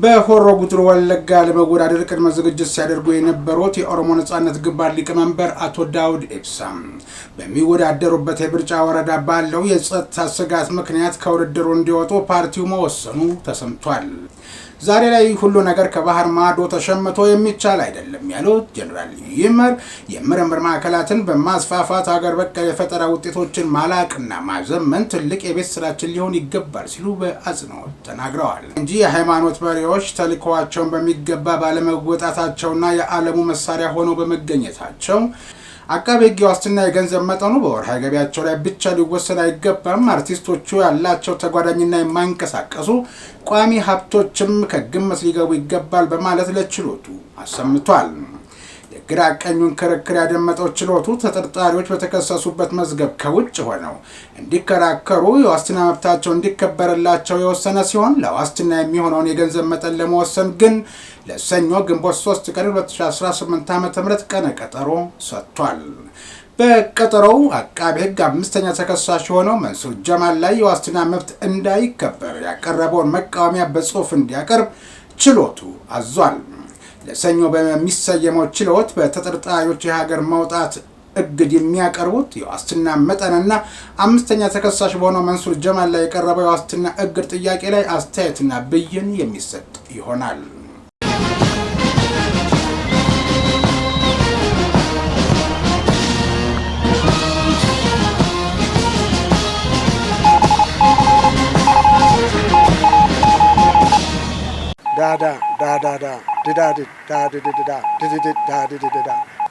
በሆሮ ጉድሩ ወለጋ ለመወዳደር ቅድመ ዝግጅት ሲያደርጉ የነበሩት የኦሮሞ ነጻነት ግንባር ሊቀመንበር አቶ ዳውድ ኢብሳ በሚወዳደሩበት የምርጫ ወረዳ ባለው የጸጥታ ስጋት ምክንያት ከውድድሩ እንዲወጡ ፓርቲው መወሰኑ ተሰምቷል። ዛሬ ላይ ሁሉ ነገር ከባህር ማዶ ተሸምቶ የሚቻል አይደለም ያሉት ጀነራል ይመር የምርምር ማዕከላትን በማስፋፋት ሀገር በቀል የፈጠራ ውጤቶችን ማላቅና ማዘመን ትልቅ የቤት ስራችን ሊሆን ይገባል ሲሉ በአጽንኦት ተናግረዋል እንጂ የሃይማኖት መሪዎች ተልዕኮዋቸውን በሚገባ ባለመወጣታቸውና የዓለሙ መሳሪያ ሆነው በመገኘታቸው አቃቤ ሕግ ዋስትና የገንዘብ መጠኑ በወርሃዊ ገቢያቸው ላይ ብቻ ሊወሰን አይገባም፣ አርቲስቶቹ ያላቸው ተጓዳኝና የማይንቀሳቀሱ ቋሚ ሀብቶችም ከግምት ሊገቡ ይገባል በማለት ለችሎቱ አሰምቷል። የግራ ቀኙን ክርክር ያደመጠው ችሎቱ ተጠርጣሪዎች በተከሰሱበት መዝገብ ከውጭ ሆነው እንዲከራከሩ የዋስትና መብታቸው እንዲከበርላቸው የወሰነ ሲሆን ለዋስትና የሚሆነውን የገንዘብ መጠን ለመወሰን ግን ለሰኞ ግንቦት 3 ቀን 2018 ዓ.ም ቀነ ቀጠሮ ሰጥቷል። በቀጠሮው አቃቤ ሕግ አምስተኛ ተከሳሽ ሆነው መንሱር ጀማል ላይ የዋስትና መብት እንዳይከበር ያቀረበውን መቃወሚያ በጽሑፍ እንዲያቀርብ ችሎቱ አዟል። ለሰኞ በሚሰየመው ችሎት በተጠርጣሪዎች የሀገር መውጣት እግድ የሚያቀርቡት የዋስትና መጠንና አምስተኛ ተከሳሽ በሆነው መንሱር ጀማል ላይ የቀረበው የዋስትና እግድ ጥያቄ ላይ አስተያየትና ብይን የሚሰጥ ይሆናል።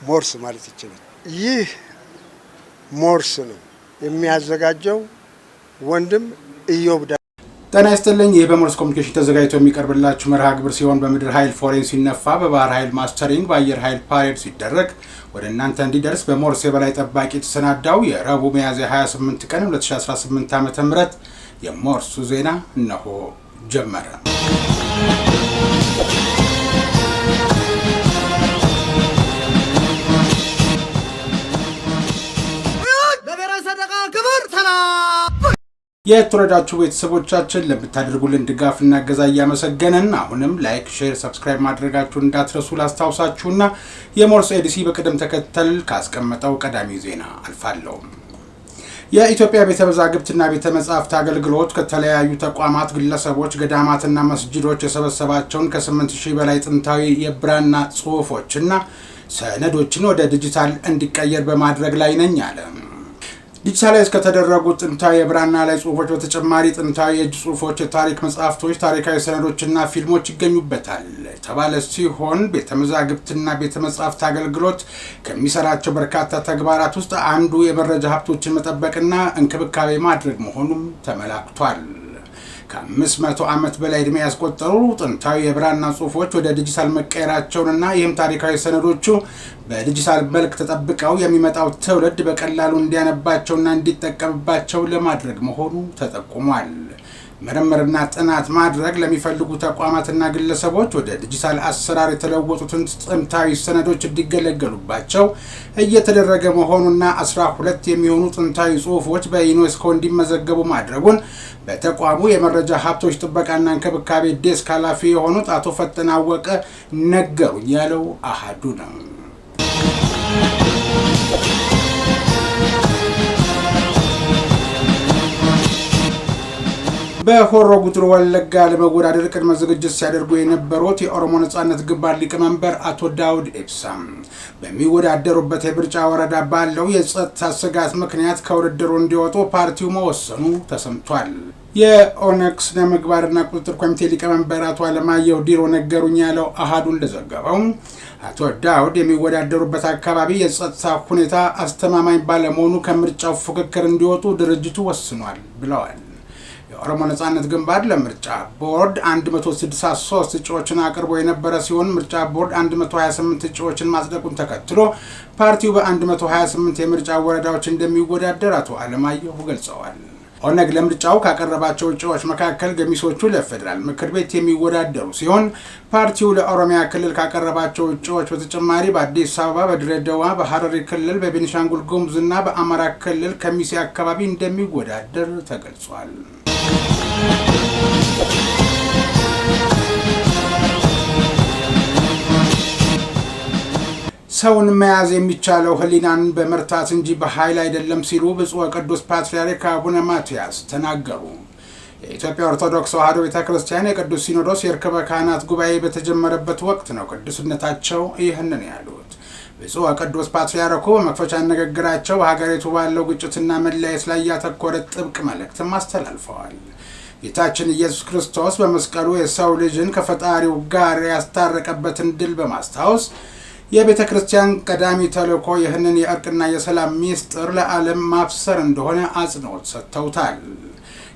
ሞርስ ማለት ይችላል። ይህ ሞርስ ነው የሚያዘጋጀው ወንድም ኢዮብ። ጤና ይስጥልኝ። ይህ በሞርስ ኮሙኒኬሽን ተዘጋጅቶ የሚቀርብላችሁ መርሃ ግብር ሲሆን በምድር ኃይል ፎሬን ሲነፋ፣ በባህር ኃይል ማስተሪንግ፣ በአየር ኃይል ፓሬድ ሲደረግ ወደ እናንተ እንዲደርስ በሞርስ የበላይ ጠባቂ የተሰናዳው የረቡዕ ሚያዝያ 28 ቀን 2018 ዓ.ም የሞርሱ ዜና እነሆ ጀመረ። የተወደዳችሁ ቤተሰቦቻችን ለምታደርጉልን ድጋፍና እገዛ እያመሰገንን አሁንም ላይክ፣ ሼር፣ ሰብስክራይብ ማድረጋችሁን እንዳትረሱ ላስታውሳችሁና የሞርስ ኤዲሲ በቅደም ተከተል ካስቀመጠው ቀዳሚ ዜና አልፋለሁ። የኢትዮጵያ ቤተ መዛግብትና ቤተ መጻሕፍት አገልግሎት ከተለያዩ ተቋማት፣ ግለሰቦች፣ ገዳማትና መስጂዶች የሰበሰባቸውን ከ8000 በላይ ጥንታዊ የብራና ጽሑፎችና ሰነዶችን ወደ ዲጂታል እንዲቀየር በማድረግ ላይ ነኝ አለ። ዲጂታላይዝ ከተደረጉ ጥንታዊ የብራና ላይ ጽሑፎች በተጨማሪ ጥንታዊ የእጅ ጽሑፎች፣ የታሪክ መጽሐፍቶች፣ ታሪካዊ ሰነዶችና ፊልሞች ይገኙበታል የተባለ ሲሆን ቤተ መዛግብትና ቤተ መጻሕፍት አገልግሎት ከሚሰራቸው በርካታ ተግባራት ውስጥ አንዱ የመረጃ ሀብቶችን መጠበቅና እንክብካቤ ማድረግ መሆኑም ተመላክቷል። ከ500 ዓመት በላይ ዕድሜ ያስቆጠሩ ጥንታዊ የብራና ጽሑፎች ወደ ዲጂታል መቀየራቸውንና ይህም ታሪካዊ ሰነዶቹ በዲጂታል መልክ ተጠብቀው የሚመጣው ትውልድ በቀላሉ እንዲያነባቸውና እንዲጠቀምባቸው ለማድረግ መሆኑ ተጠቁሟል። ምርምርና ጥናት ማድረግ ለሚፈልጉ ተቋማትና ግለሰቦች ወደ ዲጂታል አሰራር የተለወጡትን ጥንታዊ ሰነዶች እንዲገለገሉባቸው እየተደረገ መሆኑና 12 የሚሆኑ ጥንታዊ ጽሑፎች በዩኔስኮ እንዲመዘገቡ ማድረጉን በተቋሙ የመረጃ ሀብቶች ጥበቃና እንክብካቤ ዴስክ ኃላፊ የሆኑት አቶ ፈጠነ አወቀ ነገሩኝ ያለው አሃዱ ነው። በሆሮ ጉድሩ ወለጋ ለመወዳደር ቅድመ ዝግጅት ሲያደርጉ የነበሩት የኦሮሞ ነጻነት ግንባር ሊቀመንበር አቶ ዳውድ ኢብሳ በሚወዳደሩበት የምርጫ ወረዳ ባለው የጸጥታ ስጋት ምክንያት ከውድድሩ እንዲወጡ ፓርቲው መወሰኑ ተሰምቷል። የኦነግ ስነ ምግባርና ቁጥጥር ኮሚቴ ሊቀመንበር አቶ አለማየሁ ዲሮ ነገሩኝ ያለው አሃዱ እንደዘገበው አቶ ዳውድ የሚወዳደሩበት አካባቢ የጸጥታ ሁኔታ አስተማማኝ ባለመሆኑ ከምርጫው ፉክክር እንዲወጡ ድርጅቱ ወስኗል ብለዋል። የኦሮሞ ነጻነት ግንባር ለምርጫ ቦርድ 163 እጩዎችን አቅርቦ የነበረ ሲሆን ምርጫ ቦርድ 128 እጩዎችን ማጽደቁን ተከትሎ ፓርቲው በ128 የምርጫ ወረዳዎች እንደሚወዳደር አቶ አለማየሁ ገልጸዋል። ኦነግ ለምርጫው ካቀረባቸው እጩዎች መካከል ገሚሶቹ ለፌዴራል ምክር ቤት የሚወዳደሩ ሲሆን ፓርቲው ለኦሮሚያ ክልል ካቀረባቸው እጩዎች በተጨማሪ በአዲስ አበባ፣ በድሬዳዋ፣ በሐረሪ ክልል፣ በቤኒሻንጉል ጉሙዝ እና በአማራ ክልል ከሚሴ አካባቢ እንደሚወዳደር ተገልጿል። ሰውን መያዝ የሚቻለው ሕሊናን በመርታት እንጂ በኃይል አይደለም ሲሉ ብፁዕ ወቅዱስ ፓትርያርክ አቡነ ማትያስ ተናገሩ። የኢትዮጵያ ኦርቶዶክስ ተዋሕዶ ቤተክርስቲያን የቅዱስ ሲኖዶስ የርክበ ካህናት ጉባኤ በተጀመረበት ወቅት ነው ቅዱስነታቸው ይህንን ያሉት። ብፁዕ ወቅዱስ ፓትርያርኩ በመክፈቻ ንግግራቸው በሀገሪቱ ባለው ግጭትና መለያየት ላይ ያተኮረ ጥብቅ መልእክትም አስተላልፈዋል። ጌታችን ኢየሱስ ክርስቶስ በመስቀሉ የሰው ልጅን ከፈጣሪው ጋር ያስታረቀበትን ድል በማስታወስ የቤተ ክርስቲያን ቀዳሚ ተልእኮ ይህንን የእርቅና የሰላም ሚስጥር ለዓለም ማብሰር እንደሆነ አጽንኦት ሰጥተውታል።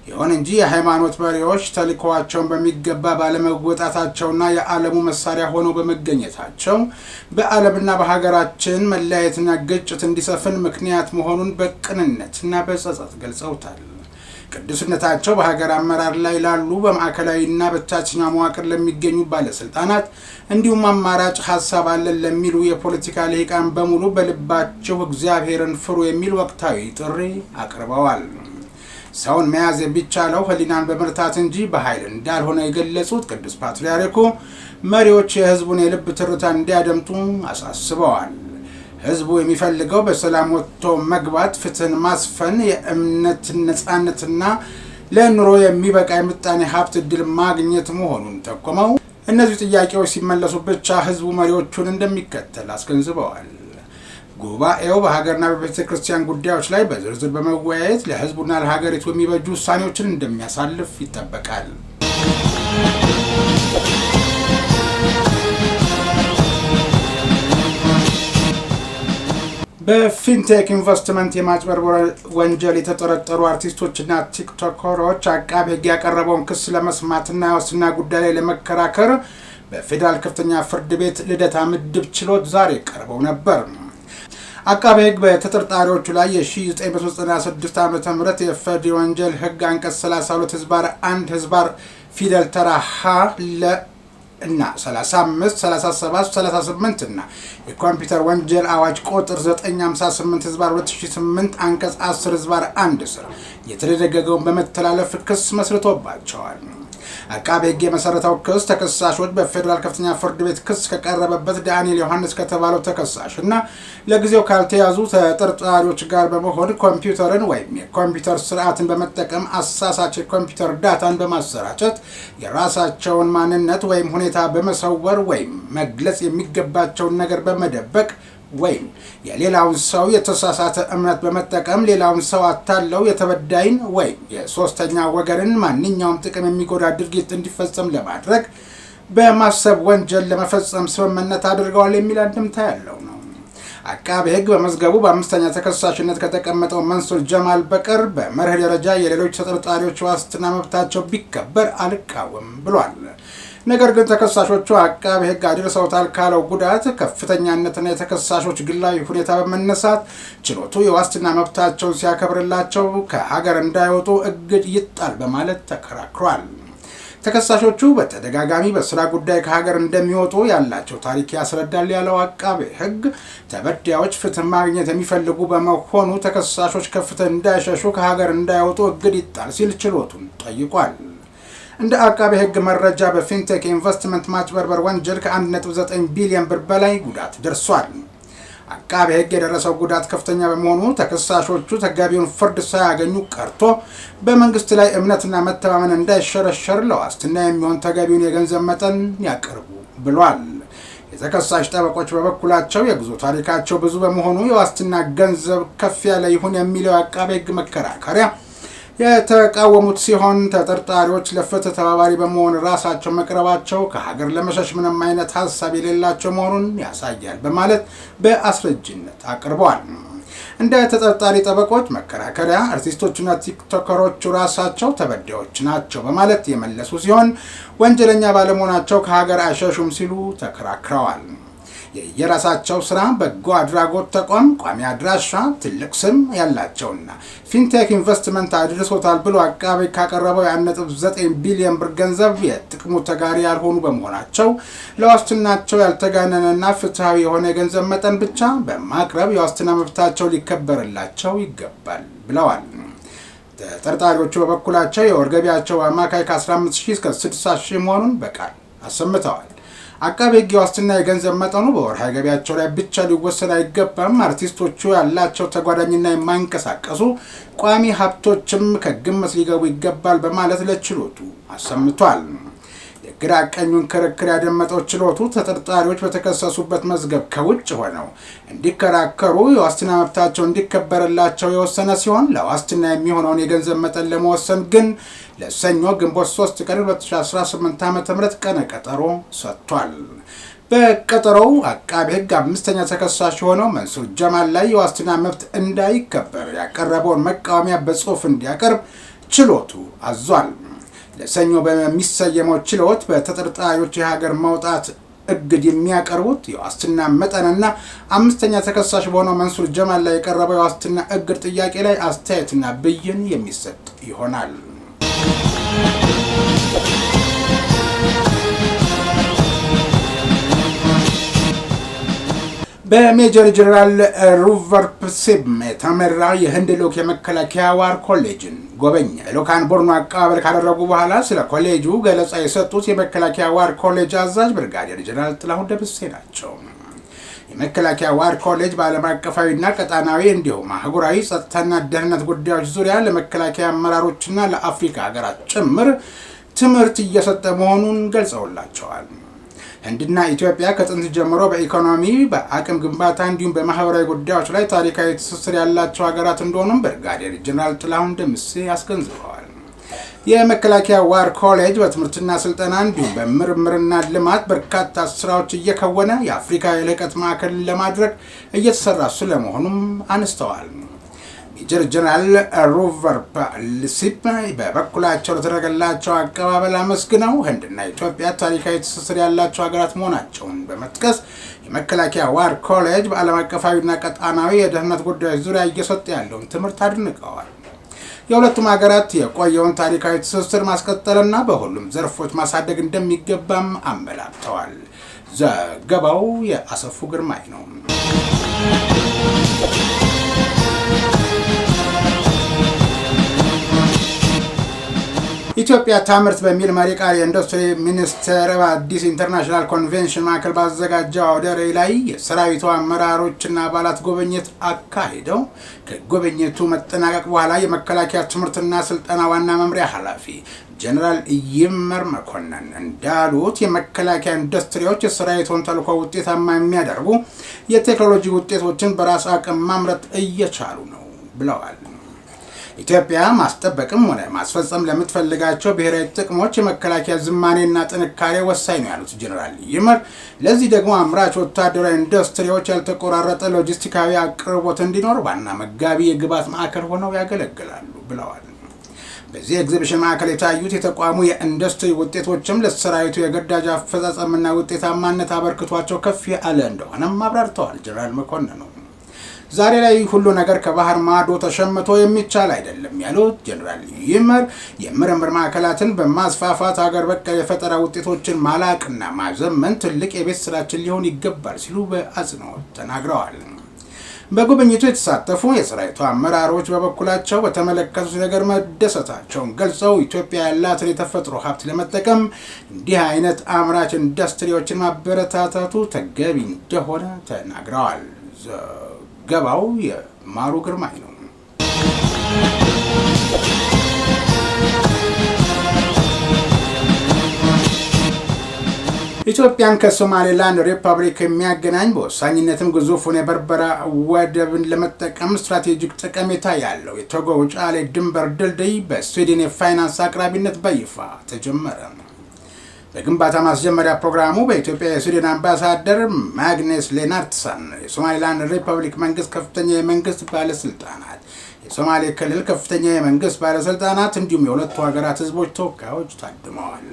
ይሁን እንጂ የሃይማኖት መሪዎች ተልእኮዋቸውን በሚገባ ባለመወጣታቸውና የዓለሙ መሳሪያ ሆነው በመገኘታቸው በዓለምና በሀገራችን መለያየትና ግጭት እንዲሰፍን ምክንያት መሆኑን በቅንነትና በጸጸት ገልጸውታል። ቅዱስነታቸው በሀገር አመራር ላይ ላሉ በማዕከላዊና በታችኛው መዋቅር ለሚገኙ ባለስልጣናት እንዲሁም አማራጭ ሀሳብ አለን ለሚሉ የፖለቲካ ልሂቃን በሙሉ በልባቸው እግዚአብሔርን ፍሩ የሚል ወቅታዊ ጥሪ አቅርበዋል። ሰውን መያዝ የሚቻለው ሕሊናን በመርታት እንጂ በኃይል እንዳልሆነ የገለጹት ቅዱስ ፓትርያርኩ መሪዎች የሕዝቡን የልብ ትርታ እንዲያደምጡ አሳስበዋል። ሕዝቡ የሚፈልገው በሰላም ወጥቶ መግባት፣ ፍትህን ማስፈን፣ የእምነት ነጻነትና ለኑሮ የሚበቃ የምጣኔ ሀብት እድል ማግኘት መሆኑን ጠቁመው እነዚህ ጥያቄዎች ሲመለሱ ብቻ ሕዝቡ መሪዎቹን እንደሚከተል አስገንዝበዋል። ጉባኤው በሀገርና በቤተ ክርስቲያን ጉዳዮች ላይ በዝርዝር በመወያየት ለሕዝቡና ለሀገሪቱ የሚበጁ ውሳኔዎችን እንደሚያሳልፍ ይጠበቃል። በፊንቴክ ኢንቨስትመንት የማጭበርበር ወንጀል የተጠረጠሩ አርቲስቶችና ቲክቶከሮች አቃቤ ሕግ ያቀረበውን ክስ ለመስማትና የዋስትና ጉዳይ ላይ ለመከራከር በፌዴራል ከፍተኛ ፍርድ ቤት ልደታ ምድብ ችሎት ዛሬ ቀርበው ነበር። አቃቤ ሕግ በተጠርጣሪዎቹ ላይ የ1996 ዓ.ም የፍትሐ ወንጀል ሕግ አንቀጽ 32 ህዝባር 1 ህዝባር ፊደል ተራ ሀ ለ እና 35 37 38 እና የኮምፒውተር ወንጀል አዋጅ ቁጥር 958 ህዝባር 2008 አንቀጽ 10 ህዝባር 1 ስር የተደነገገውን በመተላለፍ ክስ መስርቶባቸዋል። አቃቤ ሕግ የመሰረተው ክስ ተከሳሾች በፌዴራል ከፍተኛ ፍርድ ቤት ክስ ከቀረበበት ዳንኤል ዮሐንስ ከተባለው ተከሳሽ እና ለጊዜው ካልተያዙ ተጠርጣሪዎች ጋር በመሆን ኮምፒውተርን ወይም የኮምፒውተር ስርዓትን በመጠቀም አሳሳች የኮምፒውተር ዳታን በማሰራጨት የራሳቸውን ማንነት ወይም ሁኔታ በመሰወር ወይም መግለጽ የሚገባቸውን ነገር በመደበቅ ወይም የሌላውን ሰው የተሳሳተ እምነት በመጠቀም ሌላውን ሰው አታለው የተበዳይን ወይም የሶስተኛ ወገንን ማንኛውም ጥቅም የሚጎዳ ድርጊት እንዲፈጸም ለማድረግ በማሰብ ወንጀል ለመፈጸም ስምምነት አድርገዋል የሚል አንድምታ ያለው ነው። አቃቤ ሕግ በመዝገቡ በአምስተኛ ተከሳሽነት ከተቀመጠው መንሱር ጀማል በቀር በመርህ ደረጃ የሌሎች ተጠርጣሪዎች ዋስትና መብታቸው ቢከበር አልቃወም ብሏል። ነገር ግን ተከሳሾቹ አቃቤ ሕግ አድርሰውታል ካለው ጉዳት ከፍተኛነትና የተከሳሾች ግላዊ ሁኔታ በመነሳት ችሎቱ የዋስትና መብታቸውን ሲያከብርላቸው ከሀገር እንዳይወጡ እግድ ይጣል በማለት ተከራክሯል። ተከሳሾቹ በተደጋጋሚ በስራ ጉዳይ ከሀገር እንደሚወጡ ያላቸው ታሪክ ያስረዳል ያለው አቃቤ ሕግ ተበዳዮች ፍትህ ማግኘት የሚፈልጉ በመሆኑ ተከሳሾች ከፍትህ እንዳይሸሹ ከሀገር እንዳይወጡ እግድ ይጣል ሲል ችሎቱን ጠይቋል። እንደ አቃቤ ሕግ መረጃ በፊንቴክ ኢንቨስትመንት ማጭበርበር ወንጀል ከ1.9 ቢሊዮን ብር በላይ ጉዳት ደርሷል። አቃቤ ሕግ የደረሰው ጉዳት ከፍተኛ በመሆኑ ተከሳሾቹ ተገቢውን ፍርድ ሳያገኙ ቀርቶ በመንግስት ላይ እምነትና መተማመን እንዳይሸረሸር ለዋስትና የሚሆን ተገቢውን የገንዘብ መጠን ያቀርቡ ብሏል። የተከሳሽ ጠበቆች በበኩላቸው የጉዞ ታሪካቸው ብዙ በመሆኑ የዋስትና ገንዘብ ከፍ ያለ ይሁን የሚለው አቃቤ ሕግ መከራከሪያ የተቃወሙት ሲሆን ተጠርጣሪዎች ለፍትህ ተባባሪ በመሆን ራሳቸው መቅረባቸው ከሀገር ለመሸሽ ምንም አይነት ሀሳብ የሌላቸው መሆኑን ያሳያል በማለት በአስረጅነት አቅርበዋል። እንደ ተጠርጣሪ ጠበቆች መከራከሪያ አርቲስቶችና ቲክቶከሮቹ ራሳቸው ተበዳዮች ናቸው በማለት የመለሱ ሲሆን ወንጀለኛ ባለመሆናቸው ከሀገር አይሸሹም ሲሉ ተከራክረዋል። የራሳቸው ስራ በጎ አድራጎት ተቋም ቋሚ አድራሻ ትልቅ ስም ያላቸውና ፊንቴክ ኢንቨስትመንት አድርሶታል ብሎ አቃቤ ካቀረበው የ1.9 ቢሊዮን ብር ገንዘብ የጥቅሙ ተጋሪ ያልሆኑ በመሆናቸው ለዋስትናቸው ያልተጋነነና ፍትሃዊ የሆነ የገንዘብ መጠን ብቻ በማቅረብ የዋስትና መብታቸው ሊከበርላቸው ይገባል ብለዋል። ተጠርጣሪዎቹ በበኩላቸው የወር ገቢያቸው አማካይ ከ15000 እስከ 60000 መሆኑን በቃል አሰምተዋል። አቃቤ ሕግ የዋስትና የገንዘብ መጠኑ በወርሃዊ ገቢያቸው ላይ ብቻ ሊወሰን አይገባም፣ አርቲስቶቹ ያላቸው ተጓዳኝና የማይንቀሳቀሱ ቋሚ ሀብቶችም ከግምት ሊገቡ ይገባል በማለት ለችሎቱ አሰምቷል። የግራ ቀኙን ክርክር ያደመጠው ችሎቱ ተጠርጣሪዎች በተከሰሱበት መዝገብ ከውጭ ሆነው እንዲከራከሩ የዋስትና መብታቸው እንዲከበርላቸው የወሰነ ሲሆን ለዋስትና የሚሆነውን የገንዘብ መጠን ለመወሰን ግን ለሰኞ ግንቦት 3 ቀን 2018 ዓ.ም ቀነ ቀጠሮ ሰጥቷል። በቀጠሮው አቃቤ ሕግ አምስተኛ ተከሳሽ የሆነው መንሱር ጀማል ላይ የዋስትና መብት እንዳይከበር ያቀረበውን መቃወሚያ በጽሑፍ እንዲያቀርብ ችሎቱ አዟል። ለሰኞ በሚሰየመው ችሎት በተጠርጣሪዎች የሀገር መውጣት እግድ የሚያቀርቡት የዋስትና መጠንና አምስተኛ ተከሳሽ በሆነው መንሱር ጀማል ላይ የቀረበው የዋስትና እግድ ጥያቄ ላይ አስተያየትና ብይን የሚሰጥ ይሆናል። በሜጀር ጀነራል ሩቨርፕ ሲም የተመራ የህንድ ልዑክ የመከላከያ ዋር ኮሌጅን ጎበኘ። ልዑካን ቡድኑ አቀባበል ካደረጉ በኋላ ስለ ኮሌጁ ገለጻ የሰጡት የመከላከያ ዋር ኮሌጅ አዛዥ ብርጋዴር ጀነራል ጥላሁን ደምሴ ናቸው። የመከላከያ ዋር ኮሌጅ በዓለም አቀፋዊና ቀጣናዊ እንዲሁም አህጉራዊ ጸጥታና ደህንነት ጉዳዮች ዙሪያ ለመከላከያ አመራሮችና ለአፍሪካ ሀገራት ጭምር ትምህርት እየሰጠ መሆኑን ገልጸውላቸዋል። ህንድና ኢትዮጵያ ከጥንት ጀምሮ በኢኮኖሚ በአቅም ግንባታ እንዲሁም በማህበራዊ ጉዳዮች ላይ ታሪካዊ ትስስር ያላቸው ሀገራት እንደሆኑም ብርጋዴር ጀነራል ጥላሁን ደምሴ አስገንዝበዋል። የመከላከያ ዋር ኮሌጅ በትምህርትና ስልጠና እንዲሁም በምርምርና ልማት በርካታ ስራዎች እየከወነ የአፍሪካ የልህቀት ማዕከልን ለማድረግ እየተሰራ ስለመሆኑም አነስተዋል። ሜጀር ጀነራል ሩቨርፕ ሲም በበኩላቸው ለተደረገላቸው አቀባበል አመስግነው ህንድና ኢትዮጵያ ታሪካዊ ትስስር ያላቸው ሀገራት መሆናቸውን በመጥቀስ የመከላከያ ዋር ኮሌጅ በዓለም አቀፋዊና ቀጣናዊ የደህንነት ጉዳዮች ዙሪያ እየሰጠ ያለውን ትምህርት አድንቀዋል። የሁለቱም ሀገራት የቆየውን ታሪካዊ ትስስር ማስቀጠልና በሁሉም ዘርፎች ማሳደግ እንደሚገባም አመላክተዋል። ዘገባው የአሰፉ ግርማይ ነው። ኢትዮጵያ ታምርት በሚል መሪ ቃል የኢንዱስትሪ ሚኒስቴር በአዲስ ኢንተርናሽናል ኮንቬንሽን ማዕከል ባዘጋጀው አውደ ርዕይ ላይ የሰራዊቱ አመራሮችና አባላት ጉብኝት አካሂደው ከጉብኝቱ መጠናቀቅ በኋላ የመከላከያ ትምህርትና ስልጠና ዋና መምሪያ ኃላፊ ጀነራል ይመር መኮንን እንዳሉት የመከላከያ ኢንዱስትሪዎች የሰራዊቱን ተልዕኮ ውጤታማ የሚያደርጉ የቴክኖሎጂ ውጤቶችን በራስ አቅም ማምረት እየቻሉ ነው ብለዋል። ኢትዮጵያ ማስጠበቅም ሆነ ማስፈጸም ለምትፈልጋቸው ብሔራዊ ጥቅሞች የመከላከያ ዝማኔና ጥንካሬ ወሳኝ ነው ያሉት ጀነራል ይመር ለዚህ ደግሞ አምራች ወታደራዊ ኢንዱስትሪዎች ያልተቆራረጠ ሎጂስቲካዊ አቅርቦት እንዲኖር ዋና መጋቢ የግብዓት ማዕከል ሆነው ያገለግላሉ ብለዋል። በዚህ ኤግዚቢሽን ማዕከል የታዩት የተቋሙ የኢንዱስትሪ ውጤቶችም ለሰራዊቱ የግዳጅ አፈጻጸምና ውጤታማነት አበርክቷቸው ከፍ ያለ እንደሆነም አብራርተዋል። ጀነራል መኮንን ነው ዛሬ ላይ ሁሉ ነገር ከባህር ማዶ ተሸምቶ የሚቻል አይደለም ያሉት ጀነራል ይመር የምርምር ማዕከላትን በማስፋፋት ሀገር በቀል የፈጠራ ውጤቶችን ማላቅና ማዘመን ትልቅ የቤት ስራችን ሊሆን ይገባል ሲሉ በአጽንኦት ተናግረዋል። በጉብኝቱ የተሳተፉ የሰራዊቱ አመራሮች በበኩላቸው በተመለከቱት ነገር መደሰታቸውን ገልጸው ኢትዮጵያ ያላትን የተፈጥሮ ሀብት ለመጠቀም እንዲህ አይነት አምራች ኢንዱስትሪዎችን ማበረታታቱ ተገቢ እንደሆነ ተናግረዋል። ዘገባው የማሩ ግርማይ ነው። ኢትዮጵያን ከሶማሌላንድ ሪፐብሊክ የሚያገናኝ በወሳኝነትም ግዙፉን የበርበራ ወደብን ለመጠቀም ስትራቴጂክ ጠቀሜታ ያለው የቶጎ ውጫሌ ድንበር ድልድይ በስዊድን የፋይናንስ አቅራቢነት በይፋ ተጀመረ። በግንባታ ማስጀመሪያ ፕሮግራሙ በኢትዮጵያ የስዊድን አምባሳደር ማግነስ ሌናርትሰን፣ የሶማሌላንድ ሪፐብሊክ መንግስት ከፍተኛ የመንግስት ባለስልጣናት፣ የሶማሌ ክልል ከፍተኛ የመንግስት ባለስልጣናት እንዲሁም የሁለቱ ሀገራት ህዝቦች ተወካዮች ታድመዋል።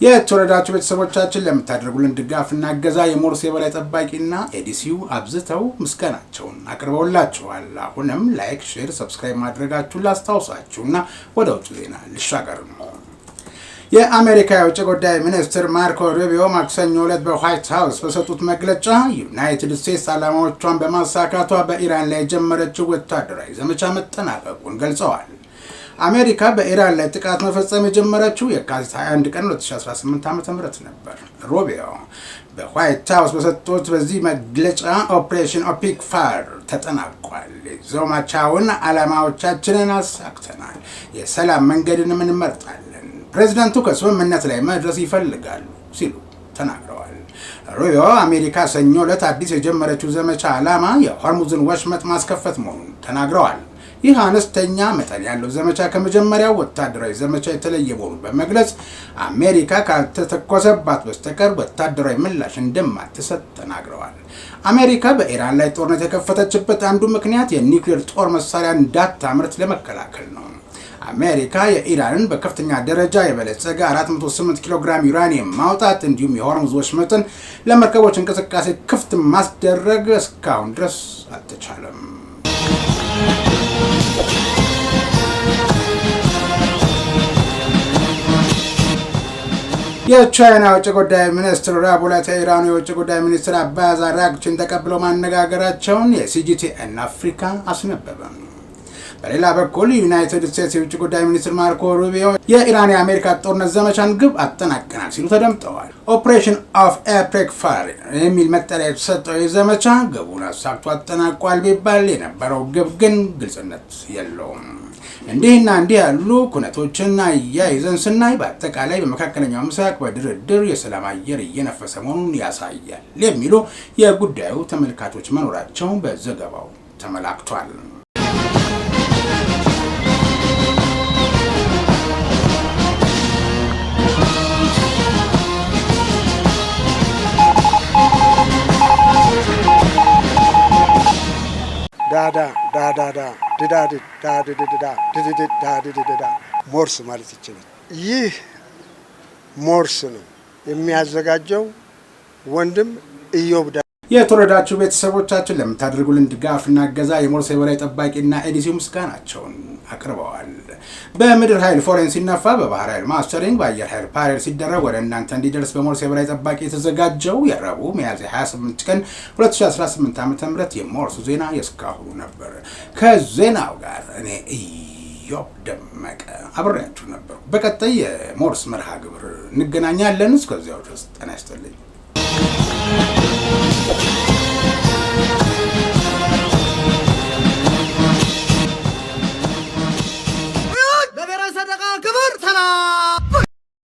የተወደዳችሁ ቤተሰቦቻችን ለምታደርጉልን ድጋፍና እገዛ የሞርስ የበላይ ጠባቂና ኤዲሲው አብዝተው ምስጋናቸውን አቅርበውላችኋል። አሁንም ላይክ፣ ሼር፣ ሰብስክራይብ ማድረጋችሁን ላስታውሳችሁና ወደ ውጭ ዜና ልሻገር ነው። የአሜሪካ የውጭ ጉዳይ ሚኒስትር ማርኮ ሩቢዮ ማክሰኞ ዕለት በዋይት ሃውስ በሰጡት መግለጫ ዩናይትድ ስቴትስ ዓላማዎቿን በማሳካቷ በኢራን ላይ የጀመረችው ወታደራዊ ዘመቻ መጠናቀቁን ገልጸዋል። አሜሪካ በኢራን ላይ ጥቃት መፈጸም የጀመረችው የካቲት 21 ቀን 2018 ዓ.ም ነበር። ሩቢዮ በዋይት ሃውስ በሰጡት በዚህ መግለጫ ኦፕሬሽን ኦፒክ ፋር ተጠናቋል፣ የዘመቻውን ዓላማዎቻችንን አሳክተናል፣ የሰላም መንገድንም እንመርጣለን፣ ፕሬዝዳንቱ ከስምምነት ላይ መድረስ ይፈልጋሉ ሲሉ ተናግረዋል። ሩቢዮ አሜሪካ ሰኞ ዕለት አዲስ የጀመረችው ዘመቻ ዓላማ የሆርሙዝን ወሽመጥ ማስከፈት መሆኑን ተናግረዋል። ይህ አነስተኛ መጠን ያለው ዘመቻ ከመጀመሪያው ወታደራዊ ዘመቻ የተለየ መሆኑን በመግለጽ አሜሪካ ካልተተኮሰባት በስተቀር ወታደራዊ ምላሽ እንደማትሰጥ ተናግረዋል። አሜሪካ በኢራን ላይ ጦርነት የከፈተችበት አንዱ ምክንያት የኒውክሌር ጦር መሳሪያ እንዳታምርት ለመከላከል ነው። አሜሪካ የኢራንን በከፍተኛ ደረጃ የበለጸገ 408 ኪሎ ግራም ዩራኒየም ማውጣት እንዲሁም የሆርሙዝ ወሽመጥን ለመርከቦች እንቅስቃሴ ክፍት ማስደረግ እስካሁን ድረስ አልተቻለም። የቻይና የውጭ ጉዳይ ሚኒስትር ረቡዕ ዕለት የኢራኑ የውጭ ጉዳይ ሚኒስትር አባስ አራግቺን ተቀብለው ማነጋገራቸውን የሲጂቲኤን አፍሪካ አስነበበ። በሌላ በኩል ዩናይትድ ስቴትስ የውጭ ጉዳይ ሚኒስትር ማርኮ ሩቢዮ የኢራን የአሜሪካ ጦርነት ዘመቻን ግብ አጠናቀናል ሲሉ ተደምጠዋል። ኦፕሬሽን ኦፒክ ፋር የሚል መጠሪያ የተሰጠው የዘመቻ ግቡን አሳክቶ አጠናቋል ቢባል የነበረው ግብ ግን ግልጽነት የለውም። እንዲህና እንዲህ ያሉ ኩነቶችን አያይዘን ስናይ በአጠቃላይ በመካከለኛው ምስራቅ በድርድር የሰላም አየር እየነፈሰ መሆኑን ያሳያል የሚሉ የጉዳዩ ተመልካቾች መኖራቸው በዘገባው ተመላክቷል። ሞርስ ማለት ይችላል። ይህ ሞርስ ነው የሚያዘጋጀው ወንድም ኢዮብ። የተወረዳችሁ ቤተሰቦቻችን ለምታደርጉልን ድጋፍና እገዛ የሞርስ የበላይ ጠባቂና ኤዲሲ ምስጋናቸውን አቅርበዋል። በምድር ኃይል ፎሬን ሲነፋ፣ በባህር ኃይል ማስተሪንግ፣ በአየር ኃይል ፓሬድ ሲደረግ ወደ እናንተ እንዲደርስ በሞርስ የበላይ ጠባቂ የተዘጋጀው የረቡዕ ሚያዝያ 28 ቀን 2018 ዓ.ም የሞርስ ዜና የእስካሁኑ ነበር። ከዜናው ጋር እኔ ኢዮብ ደመቀ አብሬያችሁ ነበር። በቀጣይ የሞርስ መርሃ ግብር እንገናኛለን። እስከዚያው ድረስ ጤና ይስጥልኝ።